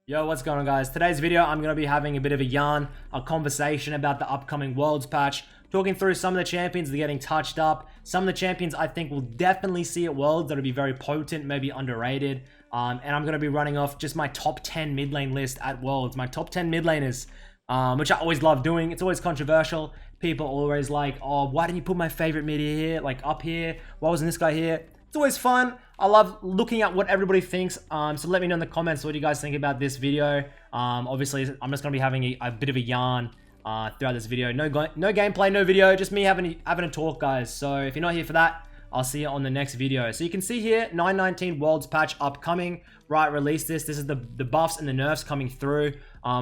Yo, what's going on, guys? Today's video, I'm going to be having a bit of a yarn, a conversation about the upcoming Worlds patch, talking through some of the champions that are getting touched up, some of the champions I think will definitely see at Worlds that'll be very potent, maybe underrated, and I'm going to be running off just my top 10 mid lane list at Worlds, my top 10 mid laners, which I always love doing. It's always controversial. People are always like, oh, why didn't you put my favorite mid here, like up here? Why wasn't this guy here? It's always fun. I love looking at what everybody thinks. So let me know in the comments what you guys think about this video. Obviously, I'm just going to be having a bit of a yarn throughout this video. No gameplay, no video, just me having a talk, guys. So if you're not here for that, I'll see you on the next video. So you can see here, 919 Worlds patch upcoming. Right, release this. This is the buffs and the nerfs coming through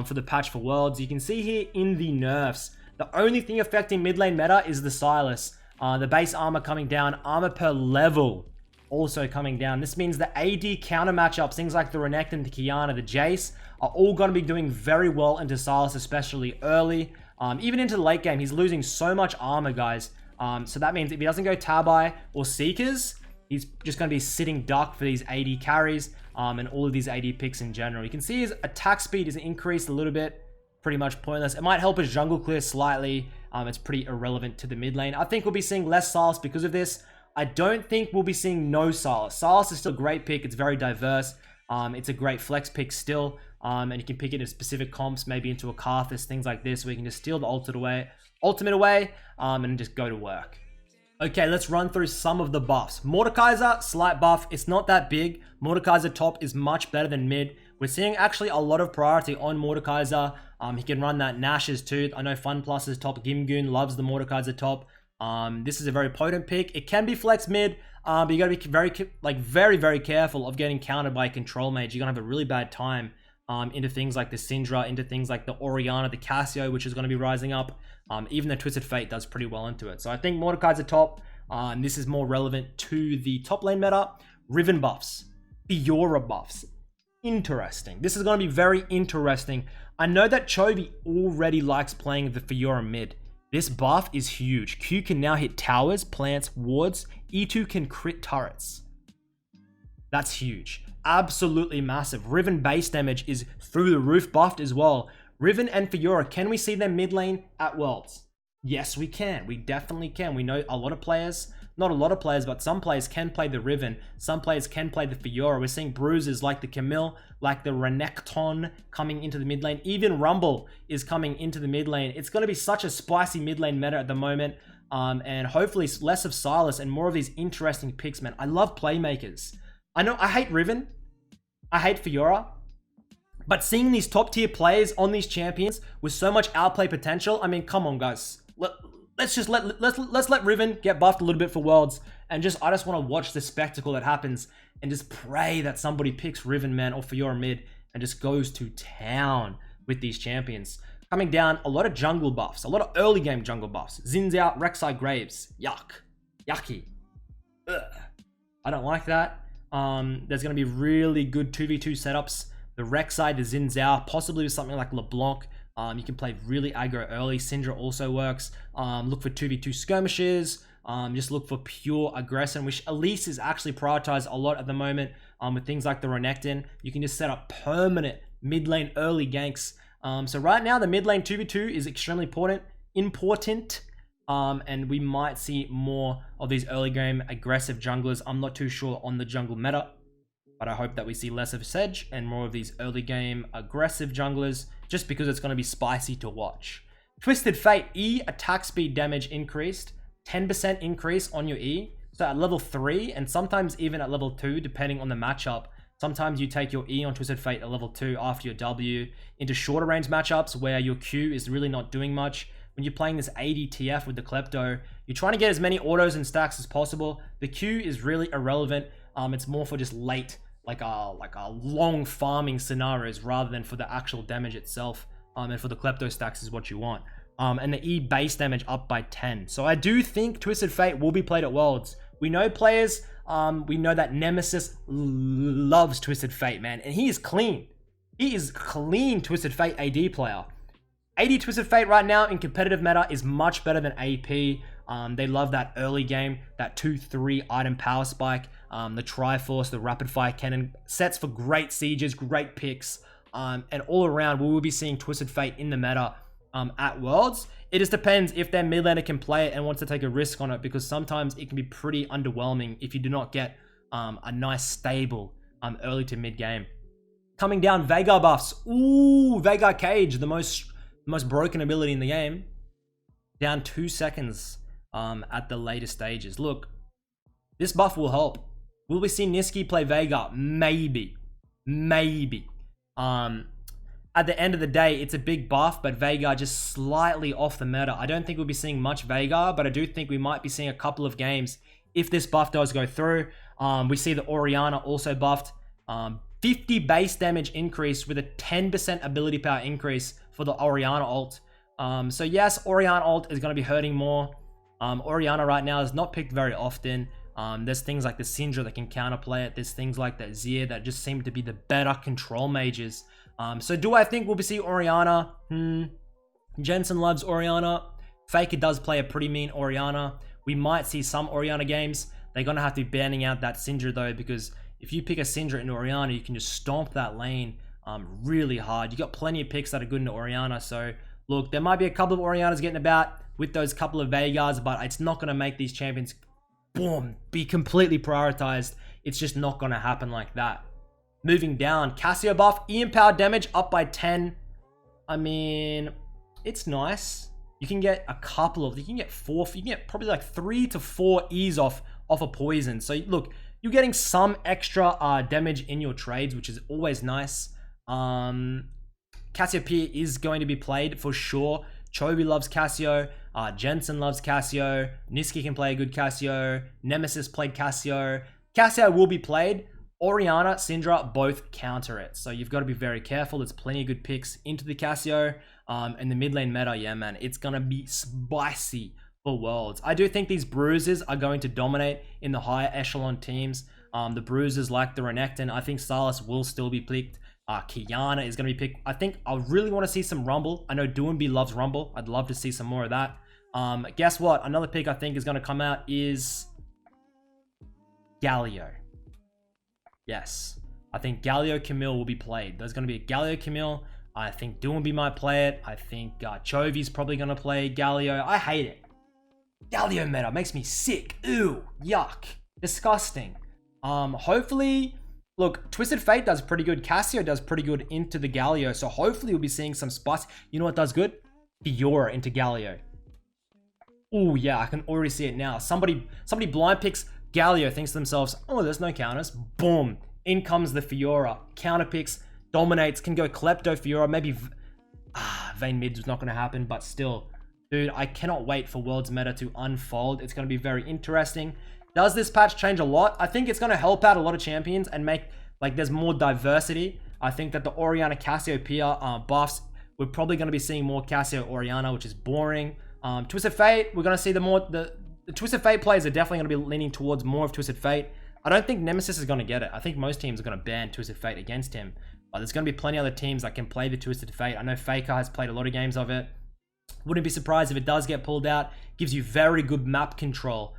for the patch for Worlds. You can see here in the nerfs, the only thing affecting mid lane meta is the Silas. The base armor coming down, armor per level also coming down. This means the AD counter matchups, things like the Renekton, the Kiana, the Jace, are all going to be doing very well into Silas, especially early. Even into the late game, he's losing so much armor, guys. So that means if he doesn't go Tabai or Seekers, he's just going to be sitting duck for these AD carries and all of these AD picks in general. You can see his attack speed is increased a little bit. Pretty much pointless. It might help his jungle clear slightly. It's pretty irrelevant to the mid lane. I think we'll be seeing less Silas because of this. I don't think we'll be seeing no Silas. Silas is still a great pick. It's very diverse. It's a great flex pick still. And you can pick it in specific comps, maybe into a Karthus, things like this, where you can just steal the ultimate away, and just go to work. Okay, let's run through some of the buffs. Mordekaiser, slight buff. It's not that big. Mordekaiser top is much better than mid. We're seeing actually a lot of priority on Mordekaiser. He can run that Nash's Tooth. I know Fun Plus is top. Gimgoon loves the Mordekaiser top. This is a very potent pick. It can be flex mid, but you gotta be very careful of getting countered by a control mage. You're gonna have a really bad time into things like the Syndra, into things like the Orianna, the Cassio, which is gonna be rising up. Even the Twisted Fate does pretty well into it. So I think Mordekaiser top, and this is more relevant to the top lane meta. Riven buffs, Fiora buffs. Interesting. This is going to be very interesting. I know that Chovy already likes playing the Fiora mid. This buff is huge. Q can now hit towers, plants, wards. E2 can crit turrets. That's huge. Absolutely massive. Riven base damage is through the roof buffed as well. Riven and Fiora, can we see them mid lane at Worlds? Yes, we can. We definitely can. We know a lot of players, not a lot of players, but some players can play the Riven. Some players can play the Fiora. We're seeing bruises like the Camille, like the Renekton coming into the mid lane. Even Rumble is coming into the mid lane. It's going to be such a spicy mid lane meta at the moment. And hopefully less of Silas and more of these interesting picks, man. I love playmakers. I know I hate Riven. I hate Fiora. But seeing these top tier players on these champions with so much outplay potential, I mean, come on, guys. Let's let Riven get buffed a little bit for Worlds, and I just want to watch the spectacle that happens and just pray that somebody picks Riven, man, or Fiora mid and just goes to town with these champions. Coming down, a lot of jungle buffs, a lot of early game jungle buffs. Zinzao, Rek'Sai, Graves, yucky. Ugh. I don't like that. There's going to be really good 2v2 setups. The Rek'Sai, the Zinzao, possibly with something like LeBlanc. You can play really aggro early. Syndra also works. Look for 2v2 skirmishes. Just look for pure aggression, which Elise is actually prioritized a lot at the moment with things like the Renekton. You can just set up permanent mid lane early ganks. So right now, the mid lane 2v2 is extremely important. And we might see more of these early game aggressive junglers. I'm not too sure on the jungle meta, but I hope that we see less of Sedge and more of these early game aggressive junglers, just because it's going to be spicy to watch. Twisted Fate, E attack speed damage increased, 10% increase on your E. So at level 3 and sometimes even at level 2, depending on the matchup. Sometimes you take your E on Twisted Fate at level 2 after your W into shorter range matchups where your Q is really not doing much. When you're playing this ADTF with the Klepto, you're trying to get as many autos and stacks as possible. The Q is really irrelevant. It's more for just late, like a long farming scenarios rather than for the actual damage itself. And for the Klepto stacks is what you want. And the E base damage up by 10. So I do think Twisted Fate will be played at Worlds. We know players, we know that Nemesis loves Twisted Fate, man. And he is clean. He is clean Twisted Fate AD player. AD Twisted Fate right now in competitive meta is much better than AP. They love that early game, that 2-3 item power spike, the Triforce, the Rapid Fire Cannon, sets for great sieges, great picks. and all around we will be seeing Twisted Fate in the meta at Worlds. It just depends if their mid laner can play it and wants to take a risk on it, because sometimes it can be pretty underwhelming if you do not get a nice stable early to mid game. Coming down, Veigar buffs. Ooh, Veigar Cage, the most broken ability in the game. Down 2 seconds at the later stages. Look, this buff will help. Will we see Niski play Veigar? Maybe. Maybe. At the end of the day, it's a big buff, but Veigar just slightly off the meta. I don't think we'll be seeing much Veigar, but I do think we might be seeing a couple of games if this buff does go through. We see the Orianna also buffed. 50 base damage increase with a 10% ability power increase for the Orianna ult. So yes, Orianna ult is going to be hurting more. Orianna right now is not picked very often. There's things like the Syndra that can counterplay it. There's things like that Zir that just seem to be the better control mages. So do I think we'll see Orianna? Jensen loves Orianna. Faker does play a pretty mean Orianna. We might see some Orianna games. They're going to have to be banning out that Syndra though, because if you pick a Syndra into Orianna, you can just stomp that lane really hard. You got plenty of picks that are good into Orianna. So look, there might be a couple of Oriannas getting about with those couple of Veigars, but it's not going to make these champions, boom, be completely prioritized. It's just not going to happen like that. Moving down, Cassio buff, E empowered damage up by 10. I mean, it's nice. You can get a couple of, you can get probably like 3 to 4 E's off a poison. So look, you're getting some extra damage in your trades, which is always nice. Cassiopeia is going to be played for sure. Chovy loves Cassio. Jensen loves Cassio. Niski can play a good Cassio. Nemesis played Cassio. Cassio will be played. Orianna, Syndra both counter it. So you've got to be very careful. There's plenty of good picks into the Cassio. And the mid lane meta, yeah, man, it's going to be spicy for Worlds. I do think these bruises are going to dominate in the higher echelon teams. The bruises like the Renekton, I think Sylas will still be picked. Kiana is going to be picked. I think I really want to see some Rumble. I know Doinby loves Rumble. I'd love to see some more of that. Guess what? Another pick I think is going to come out is Galio. Yes. I think Galio Camille will be played. There's going to be a Galio Camille. I think Doinby might play it. I think Chovy's probably going to play Galio. I hate it. Galio meta makes me sick. Ew. Yuck. Disgusting. Hopefully, look, Twisted Fate does pretty good. Cassio does pretty good into the Galio. So hopefully we'll be seeing some spice. You know what does good? Fiora into Galio. Oh yeah, I can already see it now. Somebody blind picks Galio, thinks to themselves, oh, there's no counters. Boom. In comes the Fiora. Counter picks, dominates, can go Klepto Fiora. Maybe Vayne mid is not going to happen, but still. Dude, I cannot wait for Worlds meta to unfold. It's going to be very interesting. Does this patch change a lot? I think it's going to help out a lot of champions and make, like, there's more diversity. I think that the Orianna Cassiopeia buffs, we're probably going to be seeing more Cassio Orianna, which is boring. Twisted Fate, we're going to see the Twisted Fate players are definitely going to be leaning towards more of Twisted Fate. I don't think Nemesis is going to get it. I think most teams are going to ban Twisted Fate against him. But there's going to be plenty of other teams that can play the Twisted Fate. I know Faker has played a lot of games of it. Wouldn't be surprised if it does get pulled out. Gives you very good map control.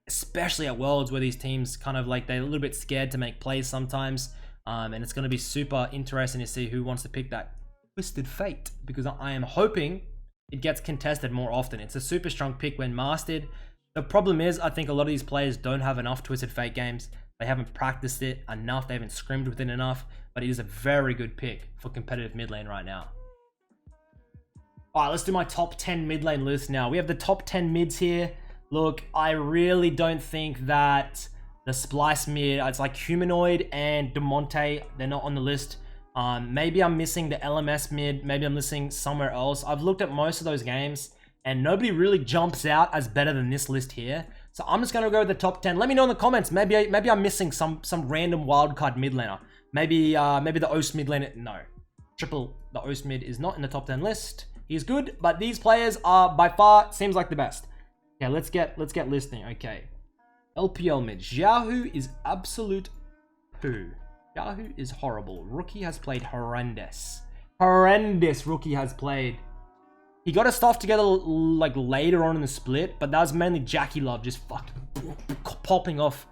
Especially at Worlds where these teams kind of like, they're a little bit scared to make plays sometimes. And it's going to be super interesting to see who wants to pick that Twisted Fate. Because I am hoping it gets contested more often. It's a super strong pick when mastered. The problem is, I think a lot of these players don't have enough Twisted Fate games. They haven't practiced it enough. They haven't scrimmed with it enough. But it is a very good pick for competitive mid lane right now. Alright, let's do my top 10 mid lane list now. We have the top 10 mids here. Look, I really don't think that the Splice mid, it's like Humanoid and Demonte, they're not on the list. Maybe I'm missing the LMS mid. Maybe I'm missing somewhere else. I've looked at most of those games and nobody really jumps out as better than this list here. So I'm just going to go with the top 10. Let me know in the comments. Maybe I'm missing some random wildcard mid laner. Maybe the Oast mid laner. No. The Oast mid is not in the top 10 list. He's good, but these players are by far, seems like the best. Okay, let's get listing. Okay. LPL mid. Xiaohu is absolute poo. Xiaohu is horrible. Rookie has played horrendous. Horrendous Rookie has played. He got his stuff together like later on in the split, but that was mainly Jackie Love just fucking popping off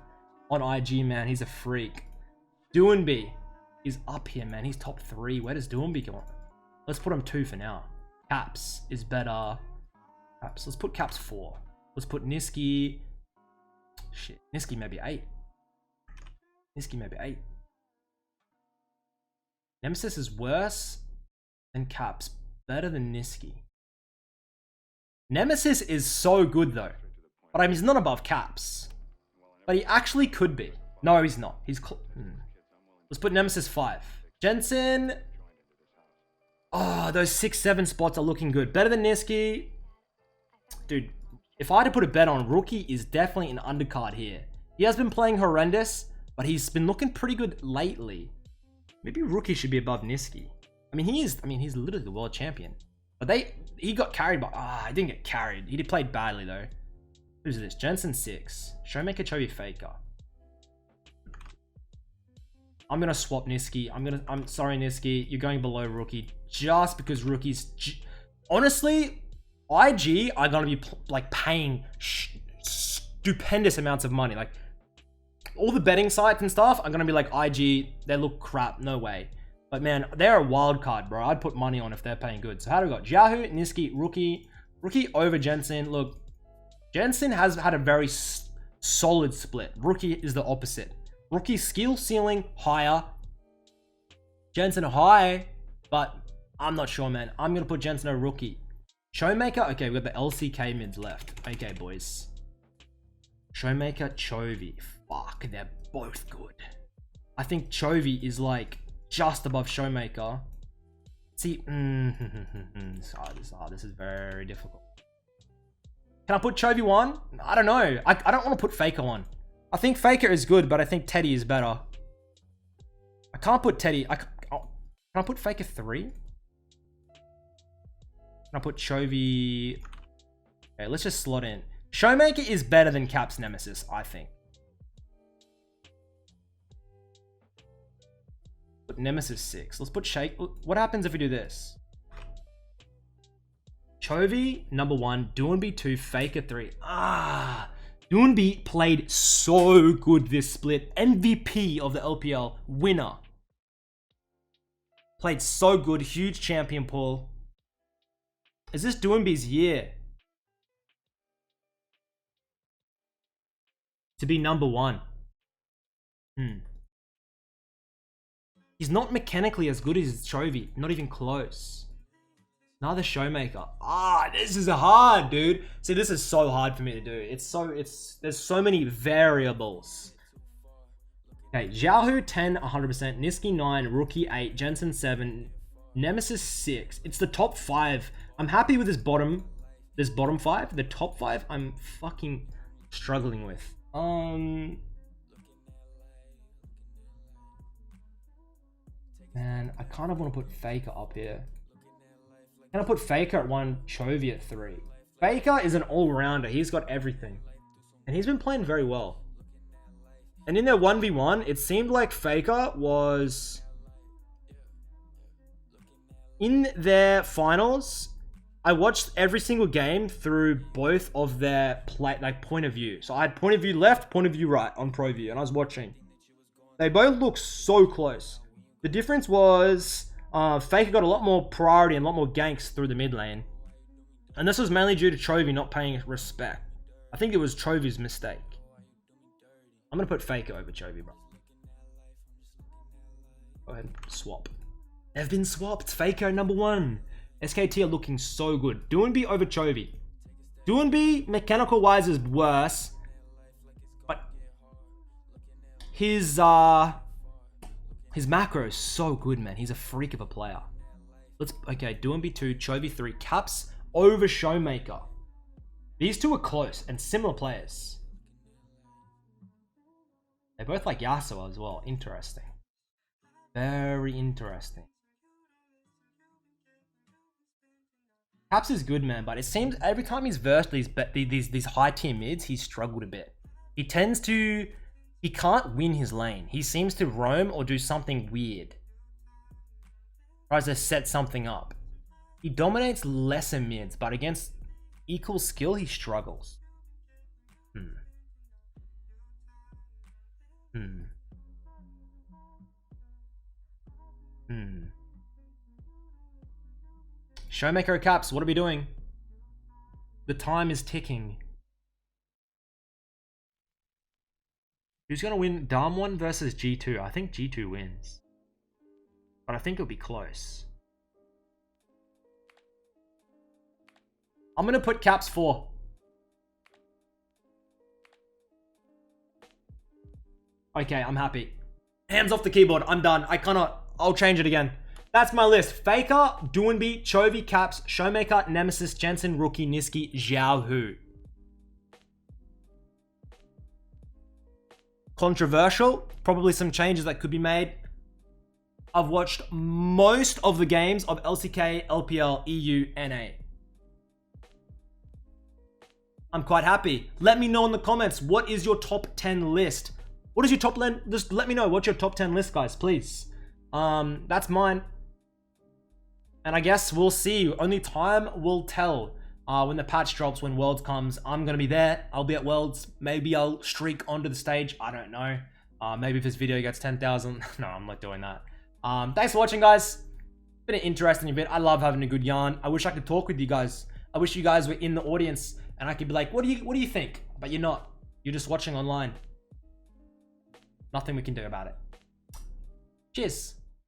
on IG, man. He's a freak. Doinby. is up here, man. He's top 3. Where does Doomby go on? Let's put him 2 for now. Caps is better. Caps. Let's put Caps 4. Let's put Niski. Shit. Niski maybe 8. Niski maybe 8. Nemesis is worse than Caps. Better than Niski. Nemesis is so good though. But I mean, he's not above Caps. But he actually could be. No, he's not. He's Let's put Nemesis 5. Jensen. Oh, those 6, 7 spots are looking good. Better than Niski. Dude, if I had to put a bet on, Rookie is definitely an undercard here. He has been playing horrendous, but he's been looking pretty good lately. Maybe Rookie should be above Niski. I mean, he's literally the world champion. But he got carried by, he didn't get carried. He played badly though. Who's this? Jensen 6. Showmaker, Chovy, Faker. I'm gonna swap Niski. I'm sorry, Niski. You're going below Rookie just because Rookie's. Honestly, IG are gonna be like paying stupendous amounts of money. Like all the betting sites and stuff are gonna be like IG. They look crap. No way. But man, they're a wild card, bro. I'd put money on if they're paying good. So how do we got? Jiahu, Niski, Rookie over Jensen. Look, Jensen has had a very solid split. Rookie is the opposite. Rookie skill ceiling higher. Jensen high, but I'm not sure, man. I'm gonna put Jensen a Rookie. Showmaker, okay, we got the LCK mids left. Okay, boys. Showmaker, Chovy. Fuck, they're both good. I think Chovy is like just above Showmaker. See, this is very difficult. Can I put Chovy 1? I don't know. I don't want to put Faker 1. I think Faker is good, but I think Teddy is better. I can't put Teddy. Can I put Faker 3? Can I put Chovy? Okay, let's just slot in. Showmaker is better than Caps Nemesis, I think. Put Nemesis 6. Let's put Shake. What happens if we do this? Chovy, number 1. Doonby 2. Faker 3. Doonby played so good this split. MVP of the LPL. Winner. Played so good. Huge champion pool. Is this Doonby's year to be number 1? He's not mechanically as good as Chovy. Not even close. Another Showmaker. This is hard, dude. See, this is so hard for me to do. There's so many variables. Okay, Jiahu 10, 100%. Niski 9, Rookie 8, Jensen 7, Nemesis 6. It's the top 5. I'm happy with this bottom 5. The top 5, I'm fucking struggling with. Man, I kind of want to put Faker up here. Can I put Faker at 1, Chovy at 3? Faker is an all-rounder. He's got everything. And he's been playing very well. And in their 1v1, it seemed like Faker was... In their finals, I watched every single game through both of their point of view. So I had point of view left, point of view right on Pro View, and I was watching. They both looked so close. The difference was... Faker got a lot more priority and a lot more ganks through the mid lane. And this was mainly due to Chovy not paying respect. I think it was Chovy's mistake. I'm going to put Faker over Chovy, bro. Go ahead and swap. They've been swapped. Faker number 1. SKT are looking so good. Doonby over Chovy. Doonby, mechanical wise, is worse. But his macro is so good, man. He's a freak of a player. Okay, Doonby 2, Chovy 3, Caps over Showmaker. These two are close and similar players. They're both like Yasuo as well. Interesting. Very interesting. Caps is good, man, but it seems every time he's versed these high tier mids, he's struggled a bit. He can't win his lane. He seems to roam or do something weird. Tries to set something up. He dominates lesser mids, but against equal skill, he struggles. Showmaker caps, what are we doing? The time is ticking. Who's going to win? Dam1 versus G2. I think G2 wins. But I think it'll be close. I'm going to put caps 4. Okay, I'm happy. Hands off the keyboard. I'm done. I cannot. I'll change it again. That's my list. Faker, Doinby, Chovy, Caps, Showmaker, Nemesis, Jensen, Rookie, Niski, Xiao Hu. Controversial. Probably some changes that could be made. I've watched most of the games of LCK, LPL, EU, NA. I'm quite happy. Let me know in the comments, what is your top 10 list? What is your top 10? Just let me know what's your top 10 list, guys, please. That's mine. And I guess we'll see. Only time will tell when the patch drops, when Worlds comes. I'm going to be there. I'll be at Worlds. Maybe I'll streak onto the stage. I don't know. Maybe if this video gets 10,000. No, I'm not doing that. Thanks for watching, guys. Been an interesting bit. I love having a good yarn. I wish I could talk with you guys. I wish you guys were in the audience and I could be like, what do you think? But you're not. You're just watching online. Nothing we can do about it. Cheers.